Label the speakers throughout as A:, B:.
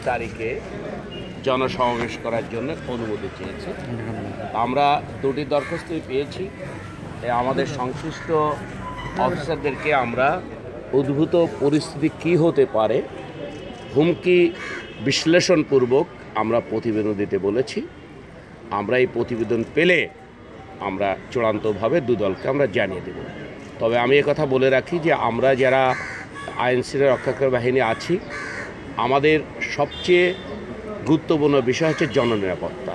A: তারিখে জনসমাবেশ করার জন্য অনুমতি চেয়েছে। আমরা দুটি দরখাস্তই পেয়েছি। আমাদের সংশ্লিষ্ট অফিসারদেরকে আমরা উদ্ভূত পরিস্থিতি কী হতে পারে হুমকি বিশ্লেষণপূর্বক আমরা প্রতিবেদন দিতে বলেছি। আমরা এই প্রতিবেদন পেলে আমরা চূড়ান্তভাবে দুদলকে আমরা জানিয়ে দেব। তবে আমি কথা বলে রাখি যে আমরা যারা আইনশৃঙ্খলা রক্ষাকারী বাহিনী আছি, আমাদের সবচেয়ে গুরুত্বপূর্ণ বিষয় হচ্ছে জননিরাপত্তা।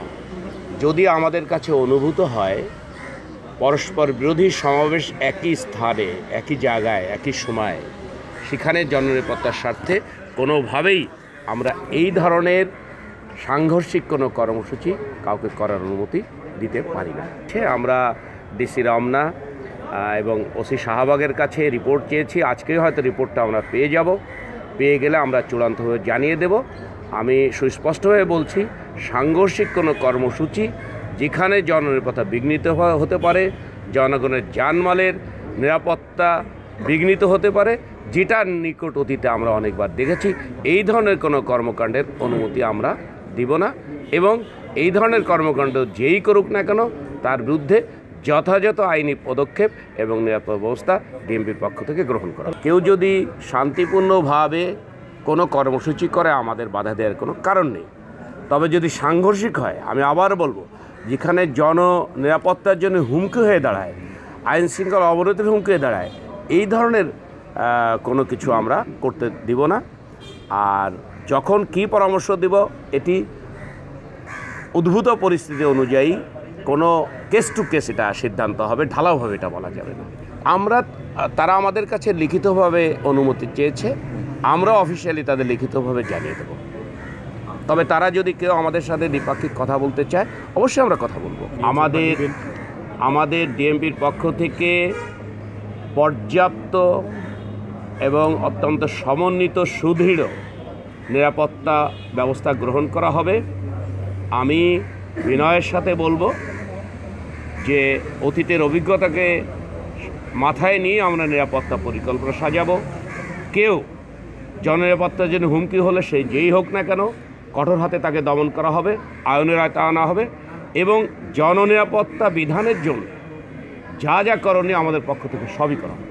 A: যদি আমাদের কাছে অনুভূত হয় পরস্পর বিরোধী সমাবেশ একই স্থানে, একই জায়গায়, একই সময়ে, সেখানে জননিরাপত্তার স্বার্থে কোনোভাবেই আমরা এই ধরনের সাংঘর্ষিক কোনো কর্মসূচি কাউকে করার অনুমতি দিতে পারি না। আমরা ডিসি রমনা এবং ওসি শাহবাগের কাছে রিপোর্ট চেয়েছি। আজকেই হয়তো রিপোর্টটা আমরা পেয়ে যাব। পেয়ে গেলে আমরা চূড়ান্তভাবে জানিয়ে দেব। আমি সুস্পষ্টভাবে বলছি, সাংঘর্ষিক কোনো কর্মসূচি যেখানে জননিরাপত্তা বিঘ্নিত হতে পারে, জনগণের জানমালের নিরাপত্তা বিঘ্নিত হতে পারে, যেটার নিকট অতীতে আমরা অনেকবার দেখেছি, এই ধরনের কোনো কর্মকাণ্ডের অনুমতি আমরা দিব না। এবং এই ধরনের কর্মকাণ্ড যেই করুক না কেন তার বিরুদ্ধে যথাযথ আইনি পদক্ষেপ এবং নিরাপত্তা ব্যবস্থা ডিএমপির পক্ষ থেকে গ্রহণ করা। কেউ যদি শান্তিপূর্ণভাবে কোনো কর্মসূচি করে আমাদের বাধা দেওয়ার কোনো কারণ নেই। তবে যদি সাংঘর্ষিক হয়, আমি আবার বলবো, যেখানে জননিরাপত্তার জন্য হুমকি হয়ে দাঁড়ায়, আইন শৃঙ্খলা অবনতির হুমকি হয়ে দাঁড়ায়, এই ধরনের কোনো কিছু আমরা করতে দিব না। আর যখন কি পরামর্শ দিব, এটি উদ্ভূত পরিস্থিতি অনুযায়ী কোনো কেস টু কেস এটা সিদ্ধান্ত হবে, ঢালাওভাবে এটা বলা যাবে না। তারা আমাদের কাছে লিখিতভাবে অনুমতি চেয়েছে, আমরা অফিসিয়ালি তাদের লিখিতভাবে জানিয়ে দেব। তবে তারা যদি কেউ আমাদের সাথে দ্বিপাক্ষিক কথা বলতে চায়, অবশ্যই আমরা কথা বলবো। আমাদের ডিএমপির পক্ষ থেকে পর্যাপ্ত এবং অত্যন্ত সমন্বিত সুদৃঢ় নিরাপত্তা ব্যবস্থা গ্রহণ করা হবে। আমি বিনয়ের সাথে বলবো যে অতীতের অভিজ্ঞতাকে মাথায় নিয়ে আমরা নিরাপত্তা পরিকল্পনা সাজাবো। কেউ জননিরাপত্তার জন্য হুমকি হলে সে যেই হোক না কেন, কঠোর হাতে তাকে দমন করা হবে, আইনের আওতায় আনা হবে এবং জননিরাপত্তা বিধানের জন্য যা যা করণীয় আমাদের পক্ষ থেকে সবই করা হবে।